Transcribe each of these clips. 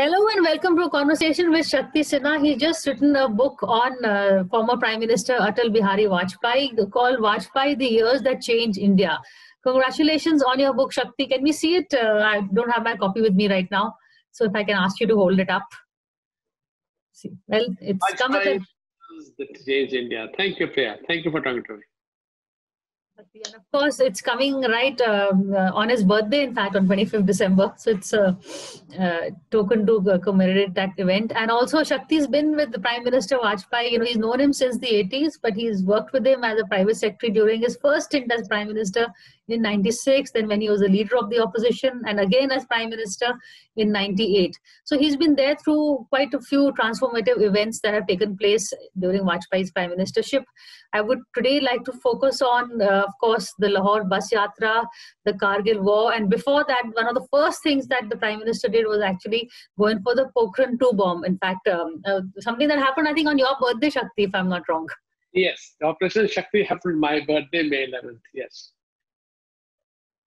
Hello and welcome to a conversation with Shakti Sinha. He's just written a book on former Prime Minister Atal Bihari Vajpayee called Vajpayee, The Years That Changed India. Congratulations on your book, Shakti. Can we see it? I don't have my copy with me right now. So if I can ask you to hold it up. See, well, it's come with Vajpayee that changed India. Thank you, Priya. Thank you for talking to me. And of course, it's coming right on his birthday, in fact, on 25th December. So it's a token to commemorate that event. And also, Shakti's been with the Prime Minister Vajpayee. You know, he's known him since the 80s, but he's worked with him as a private secretary during his first stint as Prime Minister in 96, then when he was a leader of the opposition, and again as Prime Minister in 98. So he's been there through quite a few transformative events that have taken place during Vajpayee's Prime Ministership. I would today like to focus on, of course, the Lahore Bus Yatra, the Kargil War, and before that, one of the first things that the Prime Minister did was actually going for the Pokhran 2 bomb. In fact, something that happened, I think, on your birthday, Shakti, if I'm not wrong. Yes, the Operation Shakti happened my birthday, May 11th. Yes.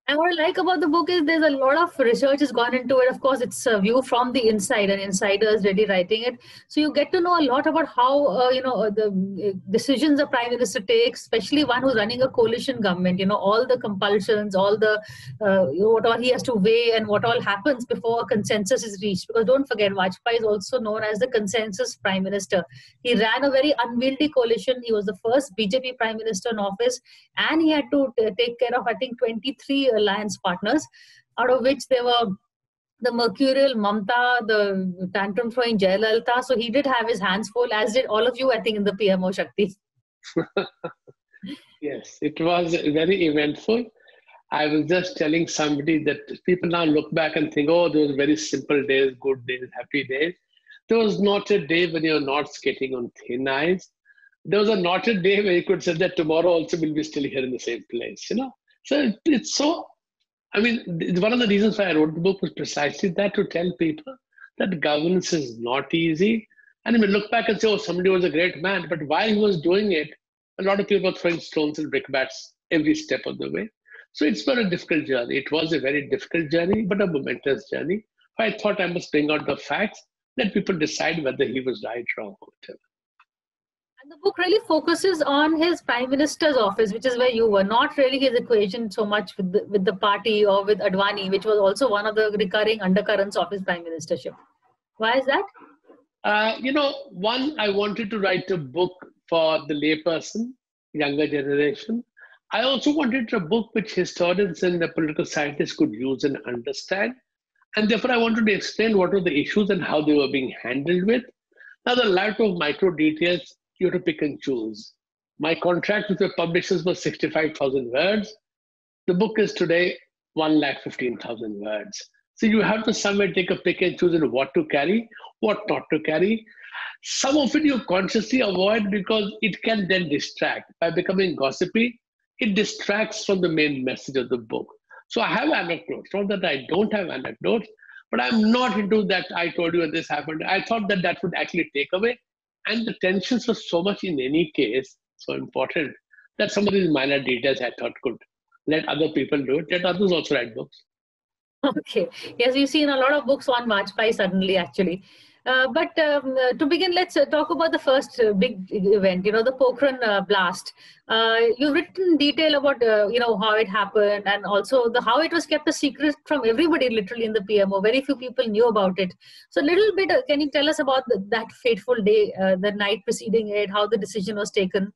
And what I like about the book is there's a lot of research has gone into it. Of course, it's a view from the inside, and insiders really writing it. So you get to know a lot about how, the decisions the Prime Minister takes, especially one who's running a coalition government, all the compulsions, all the, what all he has to weigh and what all happens before a consensus is reached. Because don't forget, Vajpayee is also known as the consensus Prime Minister. He ran a very unwieldy coalition. He was the first BJP Prime Minister in office, and he had to take care of, I think, 23 alliance partners, out of which there were the mercurial Mamta, the tantrum throwing Jayalalitha. So he did have his hands full, as did all of you, I think, in the PMO, Shakti. Yes, it was very eventful. I was just telling somebody that people now look back and think, oh, those very simple days, good days, happy days. There was not a day when you're not skating on thin ice. There was not a day where you could say that tomorrow also we'll be still here in the same place, So it's so, one of the reasons why I wrote the book was precisely that, to tell people that governance is not easy. And we look back and say, oh, somebody was a great man. But while he was doing it, a lot of people were throwing stones and brickbats every step of the way. So it's been a difficult journey. It was a very difficult journey, but a momentous journey. I thought I must bring out the facts, let people decide whether he was right, wrong, or whatever. And the book really focuses on his Prime Minister's office, which is where you were, not really his equation so much with the party or with Advani, which was also one of the recurring undercurrents of his Prime Ministership. Why is that? One, I wanted to write a book for the layperson, younger generation. I also wanted a book which historians and the political scientists could use and understand. And therefore, I wanted to explain what were the issues and how they were being handled with. Now, the lot of micro details, you have to pick and choose. My contract with the publishers was 65,000 words. The book is today 1,15,000 words. So you have to somewhere take a pick and choose in what to carry, what not to carry. Some of it you consciously avoid because it can then distract. By becoming gossipy, it distracts from the main message of the book. So I have anecdotes, not that I don't have anecdotes, but I'm not into that I told you this happened. I thought that would actually take away. And the tensions were so much in any case, so important, that some of these minor details I thought could let other people do it, let others also write books. Okay. Yes, we've seen a lot of books on Vajpayee suddenly, actually. But to begin, let's talk about the first big event, the Pokhran blast. You've written in detail about, how it happened, and also how it was kept a secret from everybody, literally, in the PMO. Very few people knew about it. So a little bit, can you tell us about that fateful day, the night preceding it, how the decision was taken?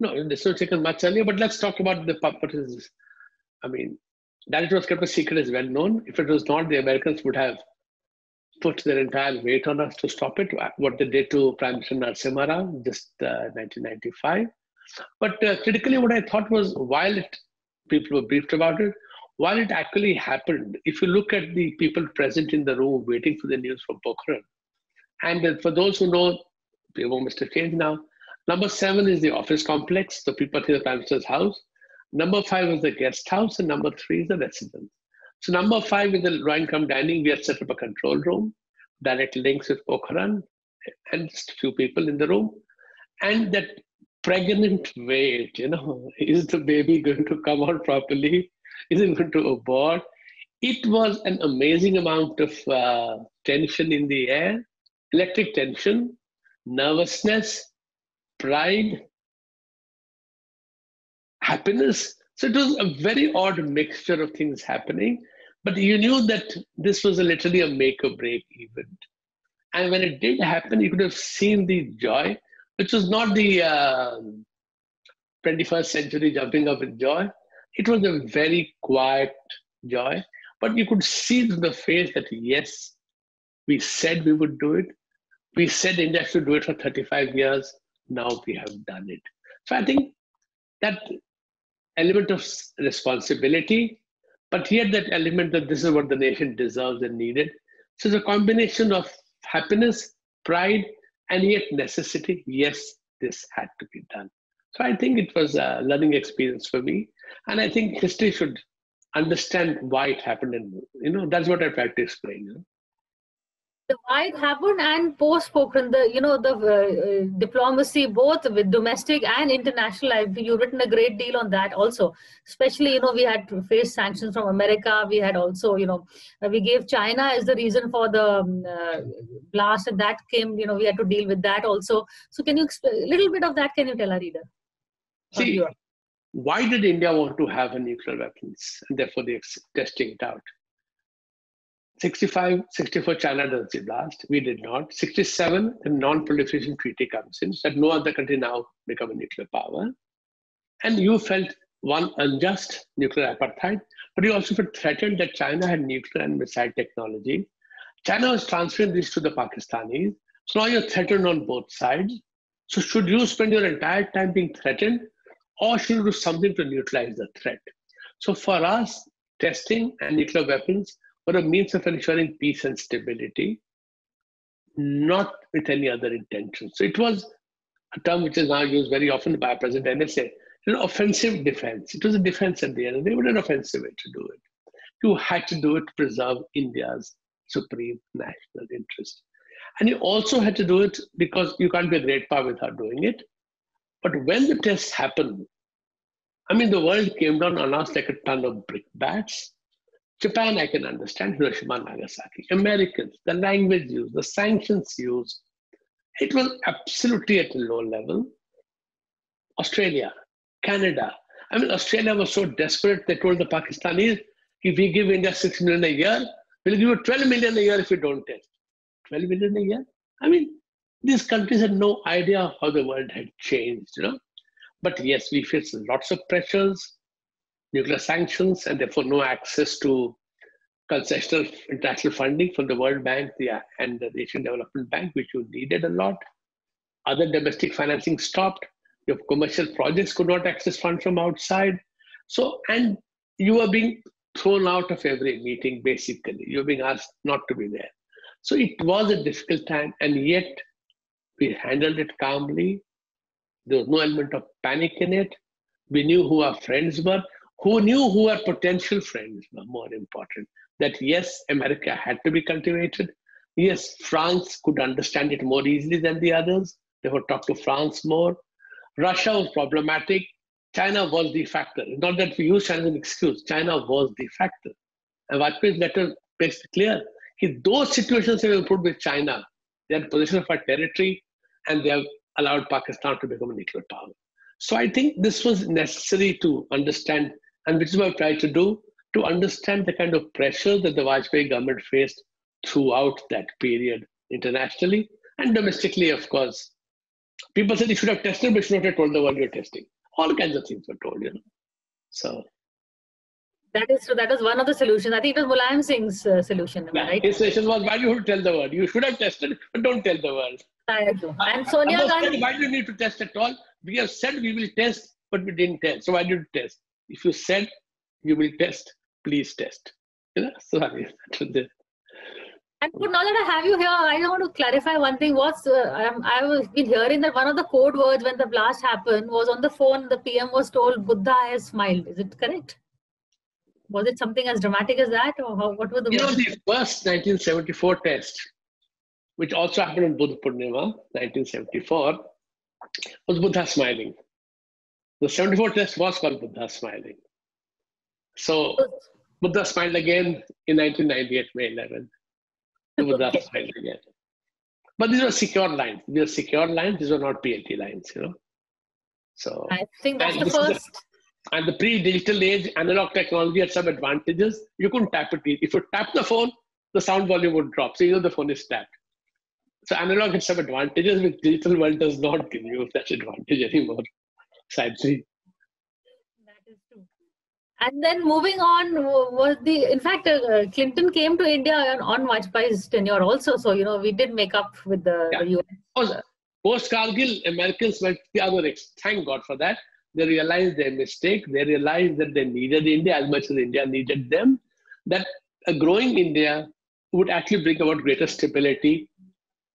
No, this was taken much earlier, but let's talk about the purposes. That it was kept a secret is well known. If it was not, the Americans would have put their entire weight on us to stop it, what they did to Prime Minister Narasimha Rao, just 1995. But critically, what I thought was, while people were briefed about it, while it actually happened, if you look at the people present in the room waiting for the news from Pokhran, and for those who know, PMO must have changed now, number 7 is the office complex, the people in the Prime Minister's house. Number 5 is the guest house, and number 3 is the residence. So number 5 in the Royal Income Dining, we had set up a control room, direct links with Pokhran, and just a few people in the room. And that pregnant wait, is the baby going to come out properly? Is it going to abort? It was an amazing amount of tension in the air, electric tension, nervousness, pride, happiness. So it was a very odd mixture of things happening, but you knew that this was literally a make or break event. And when it did happen, you could have seen the joy, which was not the 21st century jumping up with joy. It was a very quiet joy, but you could see to the face that yes, we said we would do it. We said India should do it for 35 years. Now we have done it. So I think that element of responsibility, but yet that element that this is what the nation deserves and needed. So it's a combination of happiness, pride, and yet necessity. Yes, this had to be done. So I think it was a learning experience for me. And I think history should understand why it happened. And, that's what I try to explain. Why it happened and post-Pokhran, the diplomacy, both with domestic and international. You've written a great deal on that also. Especially, we had to face sanctions from America. We had also, we gave China as the reason for the blast, and that came. We had to deal with that also. So, can you a little bit of that? Can you tell our reader? See, why did India want to have a nuclear weapons, and therefore they're testing it out? 65, 64, China does the blast. We did not. 67, the non-proliferation treaty comes in, so that no other country now become a nuclear power. And you felt one unjust nuclear apartheid, but you also felt threatened that China had nuclear and missile technology. China was transferring this to the Pakistanis. So now you're threatened on both sides. So should you spend your entire time being threatened, or should you do something to neutralize the threat? So for us, testing and nuclear weapons were a means of ensuring peace and stability, not with any other intention. So it was a term which is now used very often by President NSA, offensive defense. It was a defense at the end of the day, but an offensive way to do it. You had to do it to preserve India's supreme national interest. And you also had to do it because you can't be a great power without doing it. But when the tests happened, the world came down on us like a ton of brickbats. Japan, I can understand, Hiroshima, Nagasaki. Americans, the language used, the sanctions used, it was absolutely at a low level. Australia, Canada. Australia was so desperate, they told the Pakistanis, if we give India 6 million a year, we'll give you 12 million a year if you don't test. 12 million a year? These countries had no idea how the world had changed, But yes, we faced lots of pressures, nuclear sanctions, and therefore no access to concessional international funding from the World Bank and the Asian Development Bank, which you needed a lot. Other domestic financing stopped. Your commercial projects could not access funds from outside. So, and you were being thrown out of every meeting, basically. You're being asked not to be there. So it was a difficult time, and yet we handled it calmly. There was no element of panic in it. We knew who our friends were, who knew who our potential friends were, more important. That yes, America had to be cultivated. Yes, France could understand it more easily than the others. They would talk to France more. Russia was problematic. China was the factor. Not that we use China as an excuse. China was the factor. And Vajpayee's letter makes it clear. Those situations have improved with China. They had possession of our territory, and they have allowed Pakistan to become a nuclear power. So I think this was necessary to understand, and which is what I tried to do, to understand the kind of pressure that the Vajpayee government faced throughout that period internationally and domestically, of course. People said you should have tested, but you should not have told the world you're testing. All kinds of things were told, So that is true. That was one of the solutions. I think it was Mulayam Singh's solution, right? His solution was, why do you tell the world? You should have tested, but don't tell the world. And Sonia Gandhi. Why do you need to test at all? We have said we will test, but we didn't test. So why did you test? If you said you will test, please test. Sorry. And now that I have you here, I want to clarify one thing. I've been hearing that one of the code words when the blast happened was on the phone, the PM was told, Buddha has smiled. Is it correct? Was it something as dramatic as that? Or what were the words? The first 1974 test, which also happened on Buddha Purnima, 1974, was Buddha smiling. The 74 test was called Buddha smiling. So Buddha smiled again in 1998, May 11th. The Buddha Okay. smiled again. But these were secure lines. These were secure lines. These were not PLT lines, you know. So, I think that's and the this is the first. and the pre-digital age, analog technology had some advantages. You couldn't tap it. If you tap the phone, the sound volume would drop. So you know the phone is tapped. So analog had some advantages, which digital world does not give you that advantage anymore. Sadly. That is true. And then moving on was in fact, Clinton came to India on Vajpayee's tenure also. So, we did make up with Yeah. the US. Post Kargil, Americans went the other way. Thank God for that. They realized their mistake. They realized that they needed India as much as India needed them. That a growing India would actually bring about greater stability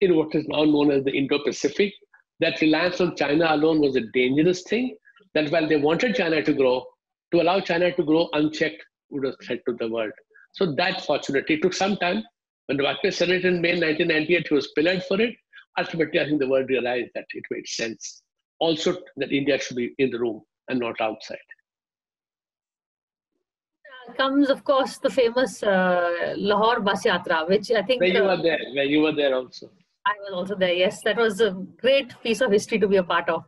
in what is now known as the Indo-Pacific. That reliance on China alone was a dangerous thing. That while they wanted China to grow, to allow China to grow unchecked would have threat to the world. So that fortunately took some time. When the Vajpayee Senate in May 1998, he was pillared for it. Ultimately, I think the world realized that it made sense. Also, that India should be in the room and not outside. Comes, of course, the famous Lahore Bus Yatra, which I think... Where you were there also. I was also there, yes. That was a great piece of history to be a part of.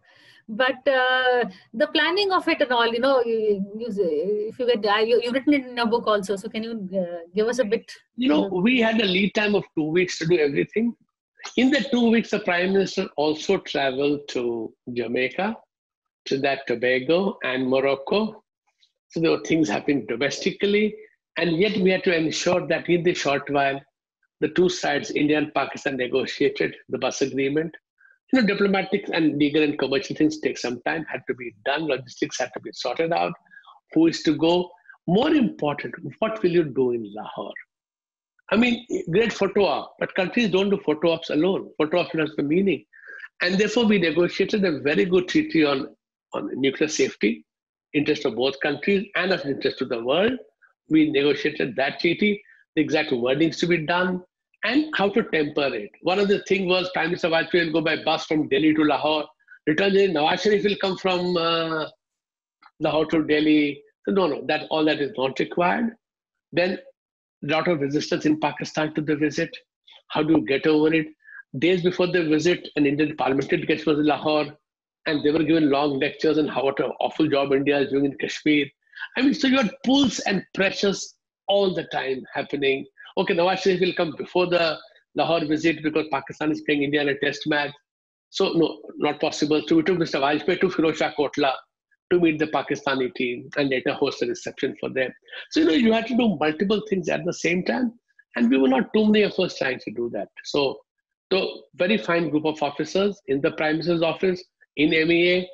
But the planning of it and all, if you get, you've written it in a book also. So can you give us a bit? We had a lead time of 2 weeks to do everything. In the 2 weeks, the Prime Minister also traveled to Jamaica, Trinidad, Tobago, and Morocco. So there were things happening domestically. And yet we had to ensure that in the short while, the two sides, India and Pakistan, negotiated the bus agreement. Diplomatic and legal and commercial things take some time, had to be done. Logistics had to be sorted out. Who is to go? More important, what will you do in Lahore? I mean, great photo op, but countries don't do photo ops alone. Photo ops has the meaning. And therefore, we negotiated a very good treaty on nuclear safety, interest of both countries and of interest to the world. We negotiated that treaty, the exact wordings to be done, and how to temper it. One of the things was Prime Minister Vajpayee will go by bus from Delhi to Lahore. Return in Nawaz Sharif will come from Lahore to Delhi. So no, all that is not required. Then a lot of resistance in Pakistan to the visit. How do you get over it? Days before the visit, an Indian parliamentary delegation was in Lahore, and they were given long lectures on what an awful job India is doing in Kashmir. I mean, so you had pulls and pressures all the time happening. Okay, Nawaz Sharif will come before the Lahore visit because Pakistan is playing India in a test match. So no, not possible. So we took Mr. Vajpayee to Firozshah Kotla to meet the Pakistani team and later host a reception for them. So, you had to do multiple things at the same time. And we were not too many of us trying to do that. So very fine group of officers in the Prime Minister's office, in MEA,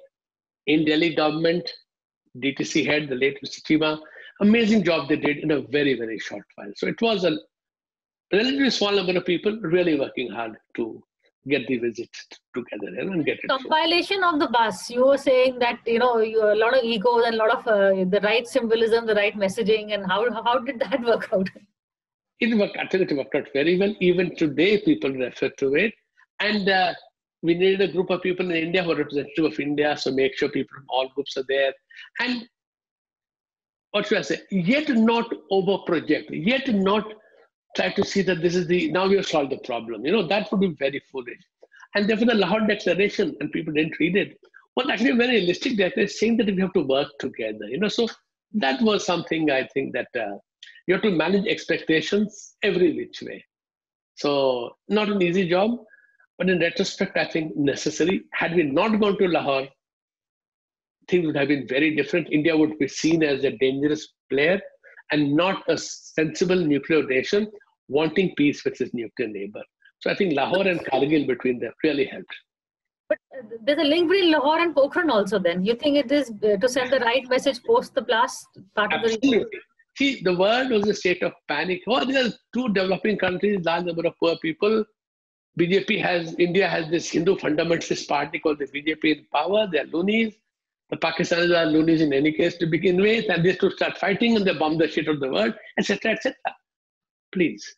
in Delhi government, DTC head, the late Mr. Chima. Amazing job they did in a very, very short while. So it was a relatively small number of people really working hard to get the visit together and get it. Compilation of the bus, you were saying that, a lot of egos and a lot of the right symbolism, the right messaging, and how did that work out? It worked out very well. Even today, people refer to it. And we needed a group of people in India who are representative of India, so make sure people from all groups are there. And what should I say? Yet not over-project, yet not try to see that now we have solved the problem. That would be very foolish. And therefore the Lahore Declaration, and people didn't read it, was actually a very realistic declaration saying that we have to work together. So that was something I think that you have to manage expectations every which way. So not an easy job, but in retrospect, I think necessary. Had we not gone to Lahore, things would have been very different. India would be seen as a dangerous player and not a sensible nuclear nation wanting peace with its nuclear neighbor. So I think Lahore and Kargil between them really helped. But there's a link between Lahore and Pokhran also then. You think it is to send the right message post the blast? Absolutely. See, the world was a state of panic. There are two developing countries, large number of poor people. India has this Hindu fundamentalist party called the BJP in power. They are loonies. The Pakistanis are loonies in any case to begin with, and they to start fighting and they bomb the shit of the world, etc., etc. Please.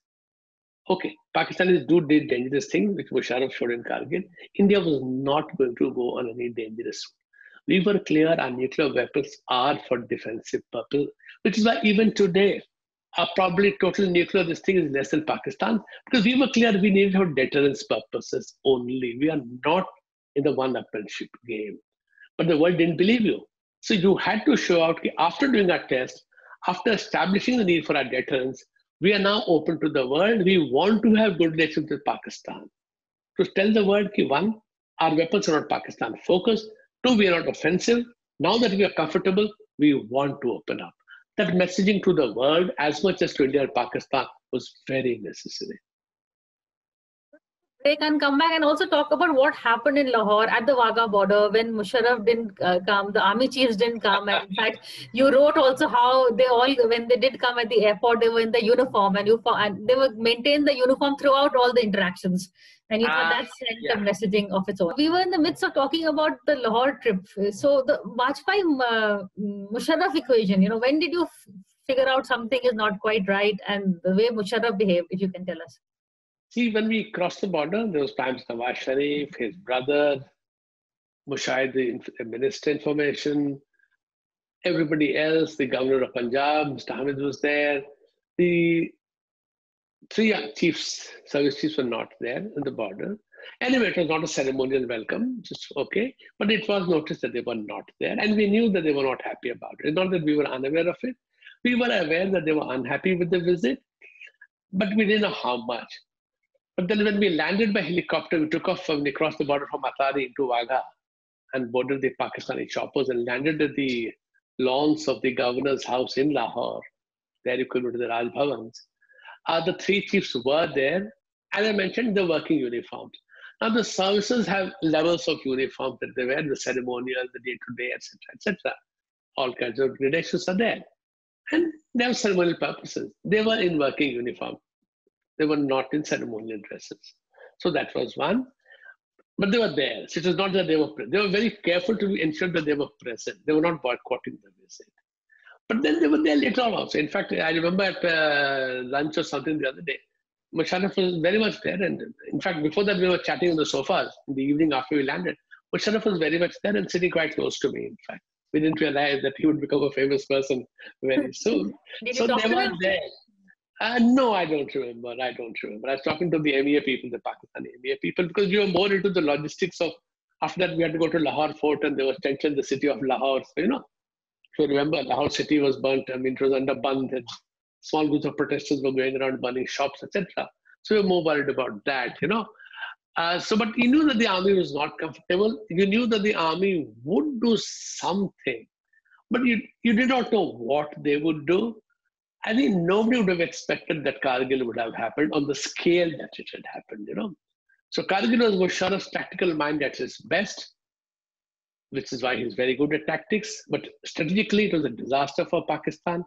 Okay, Pakistanis did dangerous things, which Musharraf showed in Kargil. India was not going to go on any dangerous route. We were clear our nuclear weapons are for defensive purpose, which is why even today, probably total nuclear this thing is less than Pakistan, because we were clear we needed for deterrence purposes only. We are not in the one-upmanship game. But the world didn't believe you. So you had to show out after doing our test, after establishing the need for our deterrence, we are now open to the world. We want to have good relations with Pakistan. To tell the world, one, our weapons are not Pakistan focused. Two, we are not offensive. Now that we are comfortable, we want to open up. That messaging to the world, as much as to India and Pakistan, was very necessary. They can come back and also talk about what happened in Lahore at the Wagah border when Musharraf didn't come, the army chiefs didn't come. And in fact, you wrote also how they all, when they did come at the airport, they were in the uniform and they were maintained the uniform throughout all the interactions. And you thought that sent a messaging of its own. We were in the midst of talking about the Lahore trip. So the Vajpayee-Musharraf equation, when did you figure out something is not quite right and the way Musharraf behaved, if you can tell us? See, when we crossed the border, there was Prime Minister Nawaz Sharif, his brother, Mushahid, the Minister Information, everybody else, the Governor of Punjab, Mr. Hamid was there. The three service chiefs were not there in the border. Anyway, it was not a ceremonial welcome, just okay. But it was noticed that they were not there. And we knew that they were not happy about it. It's not that we were unaware of it. We were aware that they were unhappy with the visit, but we didn't know how much. But then when we landed by helicopter, we took off when we crossed the border from Atari into Wagah and boarded the Pakistani choppers and landed at the lawns of the governor's house in Lahore, there equivalent to the Raj Bhavans. The three chiefs were there. As I mentioned, they're working uniforms. Now the services have levels of uniform that they wear, the ceremonial, the day-to-day, etc., etc. All kinds of gradations are there. And they have ceremonial purposes. They were in working uniform. They were not in ceremonial dresses. So that was one. But they were there. So it was not that they were present. They were very careful to ensure that they were present. They were not boycotting the visit. But then they were there later on also. In fact, I remember at lunch or something the other day, Musharraf was very much there. And in fact, before that, we were chatting on the sofas in the evening after we landed. Musharraf was very much there and sitting quite close to me, in fact. We didn't realize that he would become a famous person very soon. So they were there. No, I don't remember. I was talking to the MEA people, the Pakistani MEA people, because we were more into the logistics of, after that we had to go to Lahore fort and there was tension in the city of Lahore. So, so remember, Lahore city was burnt. I mean, it was under Band and small groups of protesters were going around burning shops, etc. So we were more worried about that, but you knew that the army was not comfortable. You knew that the army would do something, but you did not know what they would do. I think nobody would have expected that Kargil would have happened on the scale that it had happened, So Kargil was Musharraf's tactical mind at his best, which is why he's very good at tactics. But strategically, it was a disaster for Pakistan.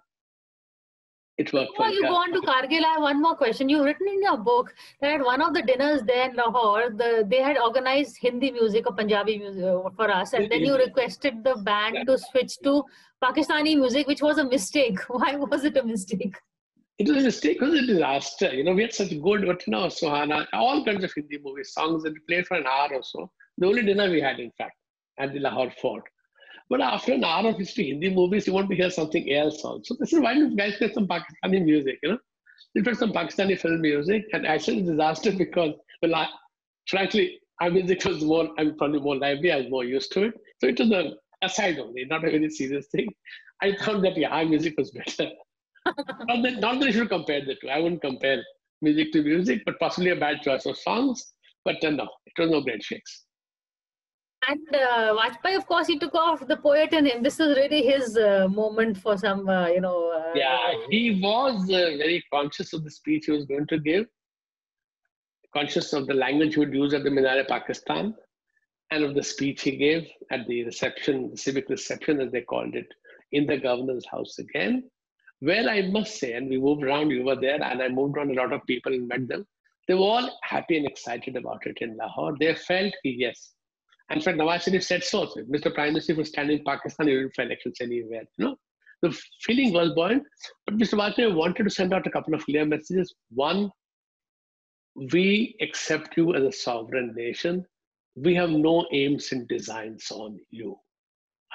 It worked for Before you go on to Kargil, I have one more question. You've written in your book that at one of the dinners there in Lahore, they had organized Hindi music or Punjabi music for us. And then you requested the band to switch to Pakistani music, which was a mistake. Why was it a mistake? It was a mistake. It was a disaster. We had such good Vatna, Suhana, all kinds of Hindi movie songs that we played for an hour or so. The only dinner we had, in fact, at the Lahore fort. But after an hour of history, Hindi movies, you want to hear something else also. This is why you guys play some Pakistani music, We played some Pakistani film music, and I said it's a disaster because, frankly, our music was I'm probably more lively, I was more used to it. So it was an aside only, not a very serious thing. I thought that, our music was better. not that I should compare the two. I wouldn't compare music to music, but possibly a bad choice of songs. But no, it was no great shakes. And Vajpayee, of course, he took off the poet in him. This is really his moment for some, Yeah, he was very conscious of the speech he was going to give, conscious of the language he would use at the Minar-e-Pakistan, and of the speech he gave at the reception, the civic reception, as they called it, in the governor's house again, where I must say, and we moved around, you were there, and I moved around a lot of people and met them. They were all happy and excited about it in Lahore. They felt, yes. In fact, Nawaz Sharif said so. If Mr. Prime Minister was standing in Pakistan, he wouldn't for elections anywhere. The feeling was buoyant, but Mr. Vajpayee wanted to send out a couple of clear messages. One, we accept you as a sovereign nation. We have no aims and designs on you.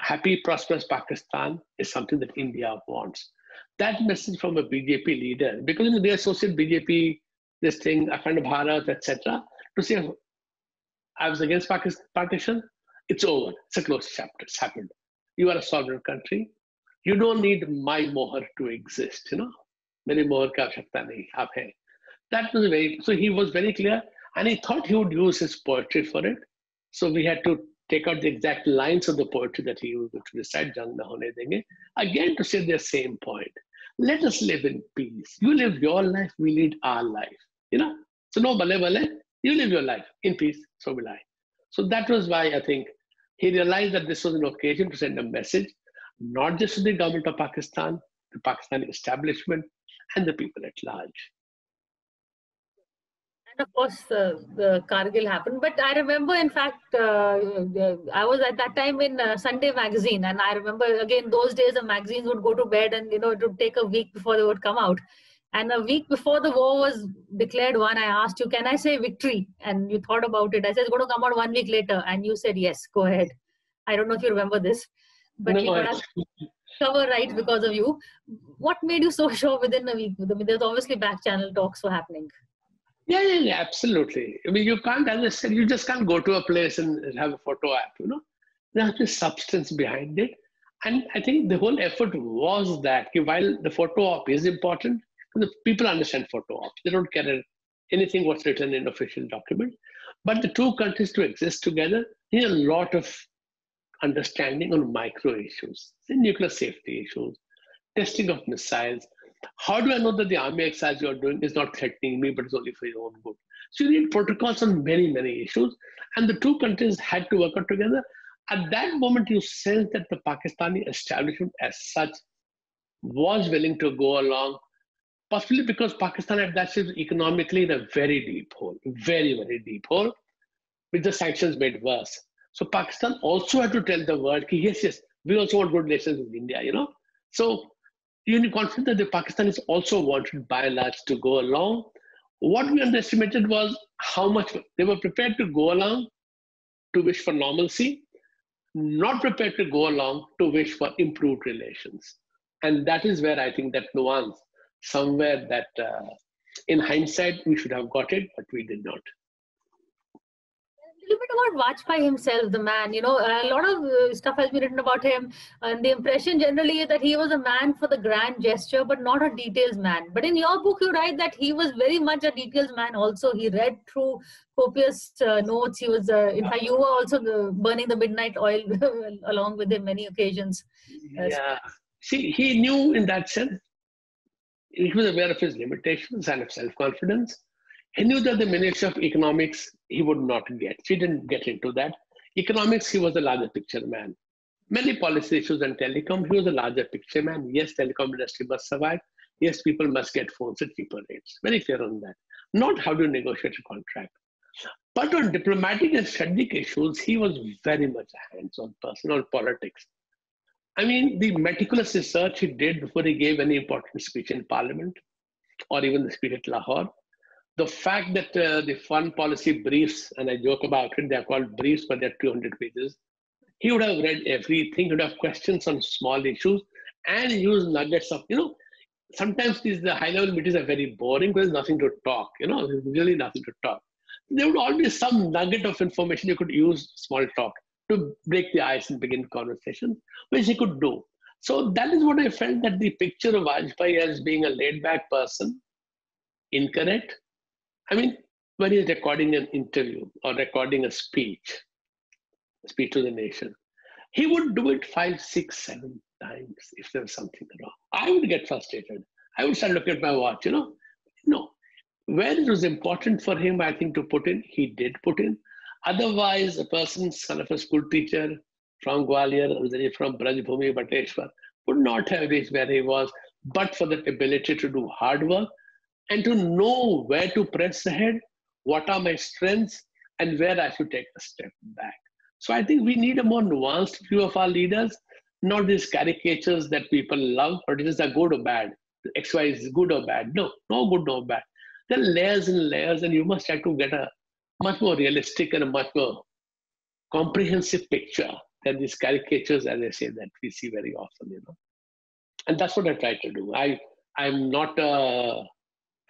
A happy, prosperous Pakistan is something that India wants. that message from a BJP leader, because they associate BJP, this thing, Akhand Bharat, etc., to say, I was against partition, it's over. It's a closed chapter. It's happened. You are a sovereign country. You don't need my mohar to exist, Meri mohar ka avashyakta nahi, aap hai. That was so he was very clear, and he thought he would use his poetry for it. So we had to take out the exact lines of the poetry that he was going to recite, Jang na hone denge, again to say the same point. Let us live in peace. You live your life, we lead our life. So no bale bale, you live your life in peace, so will I. So that was why I think he realized that this was an occasion to send a message, not just to the government of Pakistan, the Pakistani establishment, and the people at large. And of course, the Kargil happened. But I remember, in fact, I was at that time in Sunday magazine, and I remember again those days the magazines would go to bed, and it would take a week before they would come out. And a week before the war was declared won, I asked you, "Can I say victory?" And you thought about it. I said, "It's going to come out 1 week later," and you said, "Yes, go ahead." I don't know if you remember this, but we got our cover right because of you. What made you so sure within a week? I mean, there's obviously back channel talks were happening. Yeah, absolutely. I mean, you can't, as I said, you just can't go to a place and have a photo app, There has to be substance behind it. And I think the whole effort was that while the photo op is important, the people understand photo op. They don't care anything what's written in official document. But the two countries to exist together need a lot of understanding on micro issues, the nuclear safety issues, testing of missiles. How do I know that the army exercise you're doing is not threatening me, but it's only for your own good? So you need protocols on many, many issues. And the two countries had to work out together. At that moment, you sense that the Pakistani establishment as such was willing to go along, possibly because Pakistan at that stage economically in a very deep hole, very, very deep hole, with the sanctions made worse. So Pakistan also had to tell the world, yes, we also want good relations with India, So you need confidence that the Pakistanis also wanted by and large to go along. What we underestimated was how much they were prepared to go along to wish for normalcy, not prepared to go along to wish for improved relations. And that is where I think that nuance, somewhere that in hindsight, we should have got it, but we did not. A little bit about Vajpayee himself, the man. A lot of stuff has been written about him, and the impression generally is that he was a man for the grand gesture, but not a details man. But in your book, you write that he was very much a details man. Also, he read through copious notes. He was, in fact, you were also burning the midnight oil along with him many occasions. Yeah. See, he knew in that sense. He was aware of his limitations and of self-confidence. He knew that the Ministry of Economics he would not get. He didn't get into that. Economics, he was a larger picture man. Many policy issues and telecom, he was a larger picture man. Yes, telecom industry must survive. Yes, people must get phones at cheaper rates. Very clear on that. Not how to negotiate a contract. But on diplomatic and strategic issues, he was very much a hands-on person on politics. I mean, the meticulous research he did before he gave any important speech in Parliament or even the speech at Lahore. The fact that the foreign policy briefs, and I joke about it, they're called briefs, but they're 200 pages. He would have read everything, he would have questions on small issues and use nuggets of, sometimes the high-level meetings are very boring because there's nothing to talk, there's really nothing to talk. There would always be some nugget of information you could use small talk to break the ice and begin conversations, which he could do. So that is what I felt, that the picture of Vajpayee as being a laid-back person, incorrect. I mean, when he's recording an interview or recording a speech to the nation, he would do it 5, 6, 7 times if there was something wrong. I would get frustrated. I would start looking at my watch, No. Where it was important for him, I think, to put in, he did put in. Otherwise, a person, son of a school teacher from Gwalior, or from Brajbhumi, Bateshwar, would not have reached where he was, but for the ability to do hard work and to know where to press ahead, what are my strengths, and where I should take a step back. So I think we need a more nuanced view of our leaders, not these caricatures that people love, or this is good or bad. XY is good or bad. No good, no bad. There are layers and layers, and you must try to get a much more realistic and a much more comprehensive picture than these caricatures, as I say, that we see very often, And that's what I try to do. I'm not a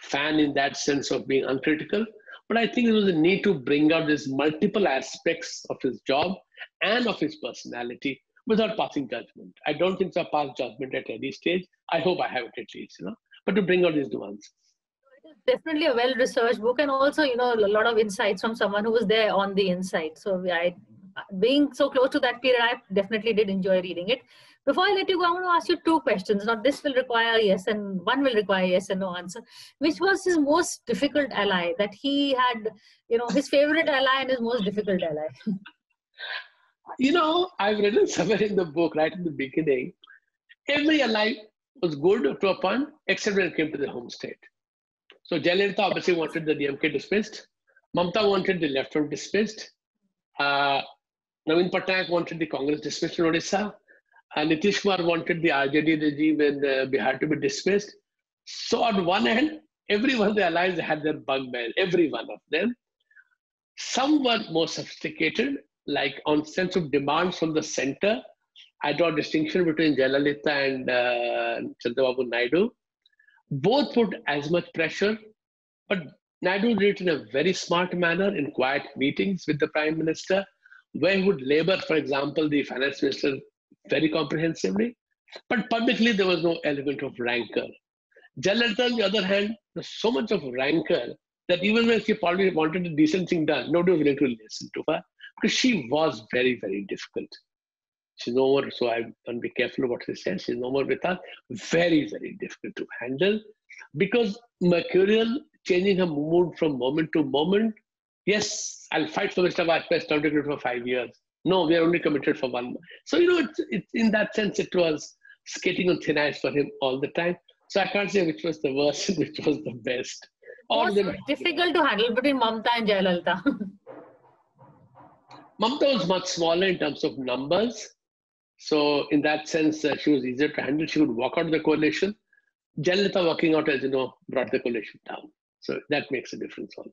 fan in that sense of being uncritical, but I think there was a need to bring out these multiple aspects of his job and of his personality without passing judgment. I don't think so pass judgment at any stage. I hope I have it at least, but to bring out these nuances. It is definitely a well-researched book, and also, a lot of insights from someone who was there on the inside. So being so close to that period, I definitely did enjoy reading it. Before I let you go, I want to ask you two questions. Now, this will require yes, and one will require yes and no answer. Which was his most difficult ally that he had, his favorite ally and his most difficult ally? I've written somewhere in the book, right in the beginning, every ally was good to a point, except when it came to the home state. So Jayalalitha obviously wanted the DMK dismissed. Mamta wanted the left front dismissed. Naveen Patnaik wanted the Congress dismissed in Odisha. Nitish Kumar wanted the RJD regime in Bihar to be dismissed. So on one hand, every one of the allies had their bugbear, every one of them. Some were more sophisticated, like on sense of demands from the center. I draw a distinction between Jayalalitha and Chandrababu Naidu. Both put as much pressure, but Naidu did it in a very smart manner in quiet meetings with the Prime Minister, where he would labor, for example, the Finance Minister very comprehensively. But publicly, there was no element of rancor. Jayalalitha, on the other hand, there's so much of rancor that even when she probably wanted a decent thing done, nobody was willing to listen to her because she was very, very difficult. She's no more, so I want to be careful of what she says. She's no more with us. Very, very difficult to handle because mercurial, changing her mood from moment to moment. Yes, I'll fight for Mr. Vajpayee, stop it for 5 years. No, we are only committed for 1 month. So, it's in that sense, it was skating on thin ice for him all the time. So I can't say which was the worst and which was the best. All them difficult to handle between Mamta and Jayalalitha. Mamta was much smaller in terms of numbers. So in that sense, she was easier to handle. She would walk out of the coalition. Jayalalitha walking out, as you know, brought the coalition down. So that makes a difference also.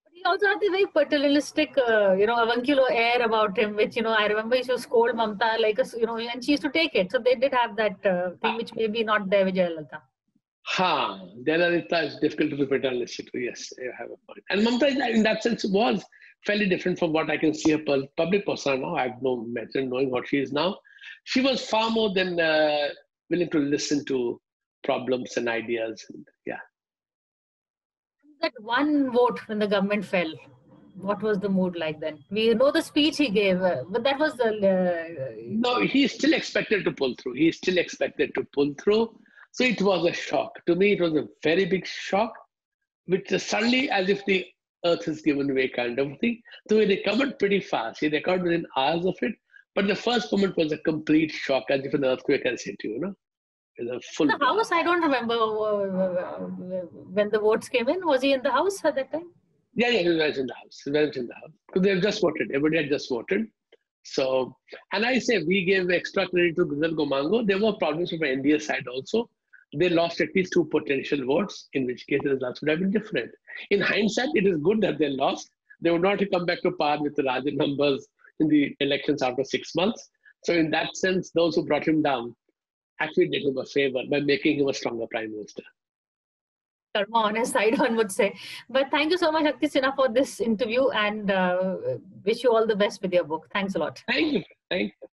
But he also had the very paternalistic, avuncular air about him, which, I remember he used to scold Mamta and she used to take it. So they did have that thing which may be not there with Jayalalitha. Jayalalitha is difficult to be paternalistic. Yes, you have a point. And Mamta, in that sense, was fairly different from what I can see her public persona now. I have no method knowing what she is now. She was far more than willing to listen to problems and ideas. And, That one vote when the government fell, what was the mood like then? We know the speech he gave, but that was the... No, he's still expected to pull through. He's still expected to pull through. So it was a shock. To me, it was a very big shock, which suddenly, as if the earth is given way kind of thing. So he recovered pretty fast. He recovered within hours of it. But the first moment was a complete shock, as if an earthquake has hit you, The house, I don't remember when the votes came in. Was he in the house at that time? Yeah, he was in the house. Because they have just voted. Everybody had just voted. So, and I say we gave extra credit to Gujal Gomango. There were problems from the NDA side also. They lost at least 2 potential votes, in which case the results would have been different. In hindsight, it is good that they lost. They would not have come back to power with the larger numbers in the elections after 6 months. So in that sense, those who brought him down actually did him a favor by making him a stronger prime minister. Karma on his side, one would say. But thank you so much, Shakti Sinha, for this interview, and wish you all the best with your book. Thanks a lot. Thank you. Thank you.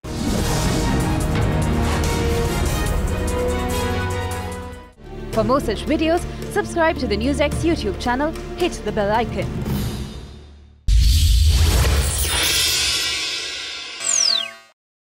For more such videos, subscribe to the NewsX YouTube channel, hit the bell icon.